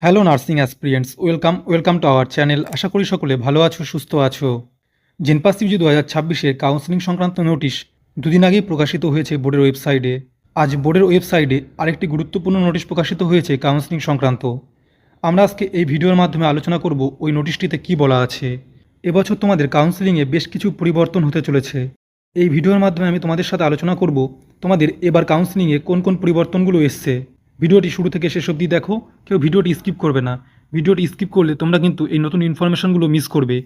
Hello nursing aspirants, welcome to our channel. আশা করি সকলে ভালো আছো, সুস্থ আছো। জেনপাস ইউজি 2026-এর কাউন্সেলিং সংক্রান্ত নোটিশ দুদিন আগেই প্রকাশিত হয়েছে বোর্ডের ওয়েবসাইটে। আজ বোর্ডের ওয়েবসাইটে আরেকটি গুরুত্বপূর্ণ নোটিশ প্রকাশিত হয়েছে কাউন্সেলিং সংক্রান্ত। আমরা আজকে এই ভিডিওর মাধ্যমে আলোচনা করব ওই নোটিশটিতে কী বলা আছে। এবছর তোমাদের কাউন্সেলিংয়ে বেশ কিছু পরিবর্তন হতে চলেছে। এই ভিডিওর মাধ্যমে আমি তোমাদের সাথে আলোচনা করব তোমাদের এবার কাউন্সেলিংয়ে কোন কোন পরিবর্তনগুলো এসছে। ভিডিওটি শুরু থেকে শেষ অবধি দেখো, কেউ ভিডিওটি স্কিপ করবে না। ভিডিওটি স্কিপ করলে তোমরা কিন্তু এই নতুন ইনফরমেশনগুলো মিস করবে।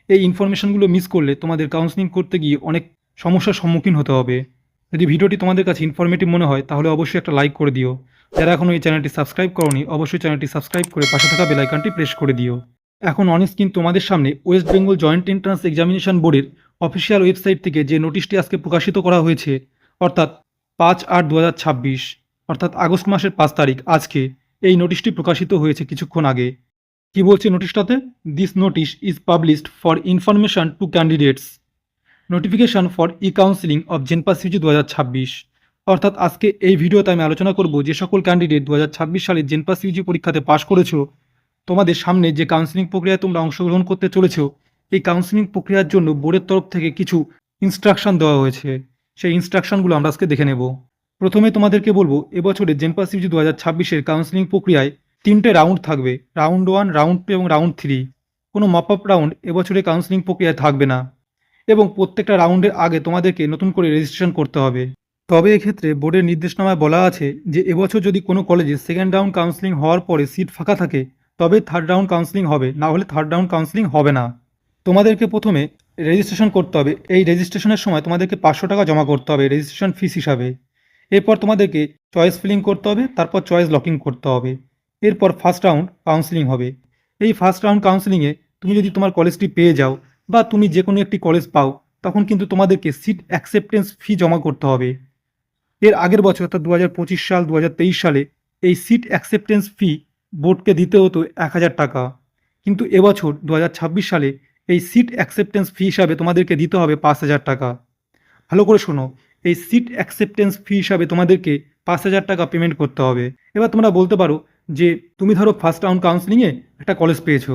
এই ইনফরমেশনগুলো মিস করলে তোমাদের কাউন্সেলিং করতে গিয়ে অনেক সমস্যার সম্মুখীন হতে হবে। যদি ভিডিওটি তোমাদের কাছে ইনফরমেটিভ মনে হয় তাহলে অবশ্যই একটা লাইক করে দিও। যারা এখনও এই চ্যানেলটি সাবস্ক্রাইব করোনি অবশ্যই চ্যানেলটি সাবস্ক্রাইব করে পাশে থাকা বেল আইকনটি প্রেস করে দিও। এখন অন স্ক্রিন তোমাদের সামনে West Bengal joint entrance examination বোর্ডের অফিসিয়াল ওয়েবসাইট থেকে যে নোটিশটি আজকে প্রকাশিত করা হয়েছে, অর্থাৎ 5/8/2026, অর্থাৎ আগস্ট মাসের 5 তারিখ, আজকে এই নোটিশটি প্রকাশিত হয়েছে কিছুক্ষণ আগে। কি বলছে নোটিশটাতে? This notice is published for information to candidates, notification for e counselling of JENPAS UG 2026। অর্থাৎ আজকে এই ভিডিওতে আমি আলোচনা করব যে সকল ক্যান্ডিডেট 2026 সালে জেনপাস ইউজি পরীক্ষাতে পাশ করেছো, তোমাদের সামনে যে কাউন্সিলিং প্রক্রিয়ায় তোমরা অংশগ্রহণ করতে চলেছো, এই কাউন্সিলিং প্রক্রিয়ার জন্য বোর্ডের তরফ থেকে কিছু ইনস্ট্রাকশন দেওয়া হয়েছে। সেই ইনস্ট্রাকশনগুলো আমরা আজকে দেখে নেব। প্রথমে তোমাদেরকে বলবো, এবছরের জেনপাস ইউজি 2026-এর কাউন্সিলিং প্রক্রিয়ায় 3টে রাউন্ড থাকবে, রাউন্ড 1, রাউন্ড 2 এবং রাউন্ড 3। কোনো মপ আপ রাউন্ড এবছরের কাউন্সিলিং প্রক্রিয়ায় থাকবে না, এবং প্রত্যেকটা রাউন্ডের আগে তোমাদেরকে নতুন করে রেজিস্ট্রেশন করতে হবে। তবে এক্ষেত্রে বোর্ডের নির্দেশনামায় বলা আছে যে এবছর যদি কোনো কলেজে সেকেন্ড রাউন্ড কাউন্সিলিং হওয়ার পরে সিট ফাঁকা থাকে তবে থার্ড রাউন্ড কাউন্সিলিং হবে, না হলে থার্ড রাউন্ড কাউন্সিলিং হবে না। তোমাদেরকে প্রথমে রেজিস্ট্রেশন করতে হবে। এই রেজিস্ট্রেশনের সময় তোমাদেরকে 500 টাকা জমা করতে হবে রেজিস্ট্রেশন ফিস হিসাবে। এরপর তোমাদেরকে চয়েস ফিলিং করতে হবে, তারপর চয়েস লকিং করতে হবে। এরপর ফার্স্ট রাউন্ড কাউন্সিলিং হবে। এই ফার্স্ট রাউন্ড কাউন্সিলিংয়ে তুমি যদি তোমার কলেজটি পেয়ে যাও বা তুমি যে কোনো একটি কলেজ পাও, তখন কিন্তু তোমাদেরকে সিট অ্যাকসেপ্টেন্স ফি জমা করতে হবে। এর আগের বছর অর্থাৎ 2025 সাল 2023 সালে এই সিট অ্যাকসেপ্টেন্স ফি বোর্ডকে দিতে হতো 1000 টাকা, কিন্তু এবছর 2026 সালে এই সিট অ্যাকসেপ্টেন্স ফি হিসাবে তোমাদেরকে দিতে হবে 5000 টাকা। ভালো করে শোনো, এই সিট অ্যাকসেপ্টেন্স ফি হিসাবে তোমাদেরকে 5000 টাকা পেমেন্ট করতে হবে। এবার তোমরা বলতে পারো যে তুমি ধরো ফার্স্ট রাউন্ড কাউন্সিলিংয়ে একটা কলেজ পেয়েছো,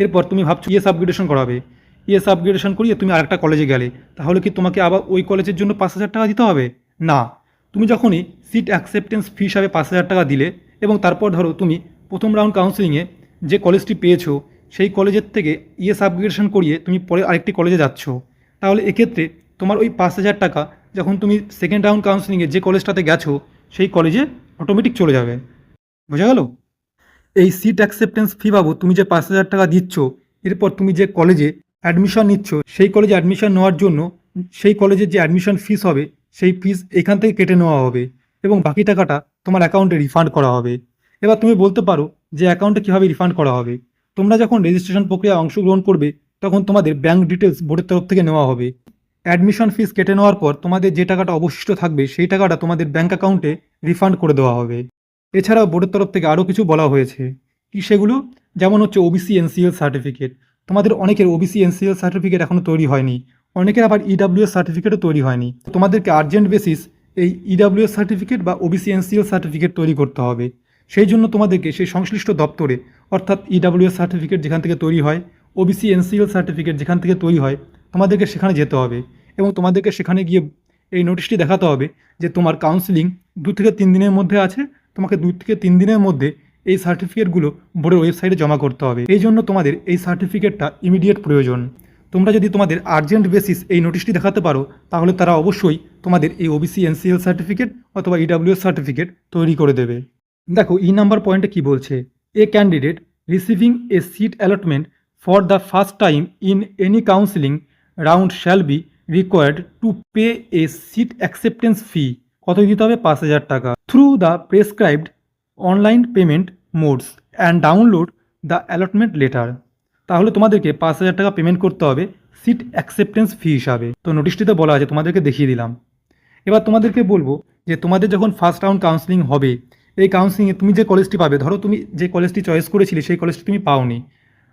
এরপর তুমি ভাবছো ইএস আপগ্রেডেশন করাবে। ইএস আপগ্রেডেশন করিয়ে তুমি আরেকটা কলেজে গেলে, তাহলে কি তোমাকে আবার ওই কলেজের জন্য 5000 টাকা দিতে হবে? না। তুমি যখনই সিট অ্যাকসেপ্টেন্স ফি হিসাবে 5000 টাকা দিলে এবং তারপর ধরো তুমি প্রথম রাউন্ড কাউন্সিলিংয়ে যে কলেজটি পেয়েছো সেই কলেজের থেকে ইএস আপগ্রেডেশন করিয়ে তুমি পরে আরেকটি কলেজে যাচ্ছ, তাহলে এক্ষেত্রে তোমার ওই 5000 টাকা যখন তুমি সেকেন্ড রাউন্ড কাউন্সিলিংয়ে যে কলেজটাতে গেছো সেই কলেজে অটোমেটিক চলে যাবে। বোঝা গেল? এই সিট অ্যাকসেপ্টেন্স ফি বাবদ তুমি যে 5000 টাকা দিচ্ছ, এরপর তুমি যে কলেজে অ্যাডমিশন নিচ্ছ সেই কলেজে অ্যাডমিশন নেওয়ার জন্য সেই কলেজের যে অ্যাডমিশন ফিস হবে সেই ফিস এখান থেকে কেটে নেওয়া হবে এবং বাকি টাকাটা তোমার অ্যাকাউন্টে রিফান্ড করা হবে। এবার তুমি বলতে পারো যে অ্যাকাউন্টে কীভাবে রিফান্ড করা হবে। তোমরা যখন রেজিস্ট্রেশন প্রক্রিয়ায় অংশগ্রহণ করবে তখন তোমাদের ব্যাঙ্ক ডিটেলস বোর্ডের তরফ থেকে নেওয়া হবে। অ্যাডমিশন ফিস কেটে নেওয়ার পর তোমাদের যে টাকাটা অবশিষ্ট থাকবে সেই টাকাটা তোমাদের ব্যাঙ্ক অ্যাকাউন্টে রিফান্ড করে দেওয়া হবে। এছাড়াও বোর্ডের তরফ থেকে আরও কিছু বলা হয়েছে। কি সেগুলো? যেমন হচ্ছে ওবিসি এনসিএল সার্টিফিকেট। তোমাদের অনেকের ওবিসি এনসিএল সার্টিফিকেট এখনও তৈরি হয়নি, অনেকের আবার ইডাব্লিউএস সার্টিফিকেটও তৈরি হয়নি। তোমাদেরকে আর্জেন্ট বেসিস এই ইডাব্লিউএস সার্টিফিকেট বা ওবিসি এনসিএল সার্টিফিকেট তৈরি করতে হবে। সেই জন্য তোমাদেরকে সেই সংশ্লিষ্ট দপ্তরে, অর্থাৎ ইডাব্লিউএস সার্টিফিকেট যেখান থেকে তৈরি হয়, ওবিসি এনসিএল সার্টিফিকেট যেখান থেকে তৈরি হয়, তোমাদেরকে সেখানে যেতে হবে এবং তোমাদেরকে সেখানে গিয়ে এই নোটিশটি দেখাতে হবে যে তোমার কাউন্সিলিং 2 থেকে 3 দিনের মধ্যে আছে। তোমাকে 2 থেকে 3 দিনের মধ্যে এই সার্টিফিকেটগুলো বোর্ডের ওয়েবসাইটে জমা করতে হবে। এই জন্য তোমাদের এই সার্টিফিকেটটা ইমিডিয়েট প্রয়োজন। তোমরা যদি তোমাদের আর্জেন্ট বেসিস এই নোটিশটি দেখাতে পারো তাহলে তারা অবশ্যই তোমাদের এই ওবিসি এনসিএল সার্টিফিকেট অথবা ইডাব্লিউএস সার্টিফিকেট তৈরি করে দেবে। দেখো নাম্বার পয়েন্টে কি বলছে। A candidate receiving a seat allotment for the first time in any counselling round shall be required to pay a seat acceptance fee. কত দিতে হবে? 5000 টাকা। Through the prescribed online payment modes and download the allotment letter. তাহলে তোমাদেরকে 5000 টাকা payment করতে হবে seat acceptance ফি হিসাবে। তো নোটিশটিতে বলা আছে, তোমাদেরকে দেখিয়ে দিলাম। এবার তোমাদেরকে বলবো যে তোমাদের যখন ফার্স্ট রাউন্ড কাউন্সিলিং হবে, এই কাউন্সিলিংয়ে তুমি যে কলেজটি পাবে, ধরো তুমি যে কলেজটি চয়েস করেছিলে সেই কলেজটি তুমি পাওনি,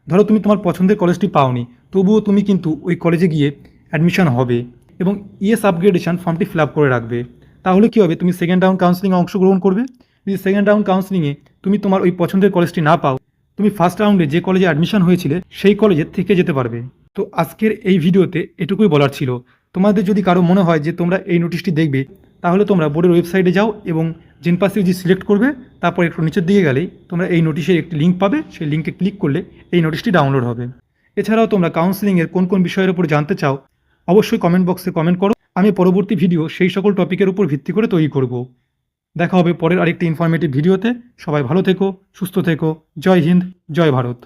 ধরো তুমি তোমার পছন্দের কলেজটি পাওনি, তবুও তুমি কিন্তু ওই কলেজে গিয়ে অ্যাডমিশন হবে এবং ইএস আপগ্রেডেশন ফর্মটি ফিল আপ করে রাখবে। তাহলে কী হবে? তুমি সেকেন্ড রাউন্ড কাউন্সিলিংয়ে অংশগ্রহণ করবে। যদি সেকেন্ড রাউন্ড কাউন্সিলিংয়ে তুমি তোমার ওই পছন্দের কলেজটি না পাও, তুমি ফার্স্ট রাউন্ডে যে কলেজে অ্যাডমিশন হয়েছিলে সেই কলেজে থেকে যেতে পারবে। তো আজকের এই ভিডিওতে এটুকুই বলার ছিল। তোমাদের যদি কারো মনে হয় যে তোমরা এই নোটিশটি দেখবে, তাহলে তোমরা বোর্ডের ওয়েবসাইটে যাও এবং জেনপাসিজি সিলেক্ট করবে। তারপর একটু নিচের দিকে গেলেই তোমরা এই নোটিশের একটি লিঙ্ক পাবে, সেই লিঙ্কে ক্লিক করলে এই নোটিশটি ডাউনলোড হবে। এছাড়াও তোমরা কাউন্সেলিংয়ের কোন কোন বিষয়ের উপর জানতে চাও অবশ্যই কমেন্ট বক্সে কমেন্ট করো। আমি পরবর্তী ভিডিও সেই সকল টপিকের উপর ভিত্তি করে তৈরি করব। দেখা হবে পরের আরেকটি ইনফরমেটিভ ভিডিওতে। সবাই ভালো থেকো, সুস্থ থেকো। জয় হিন্দ, জয় ভারত।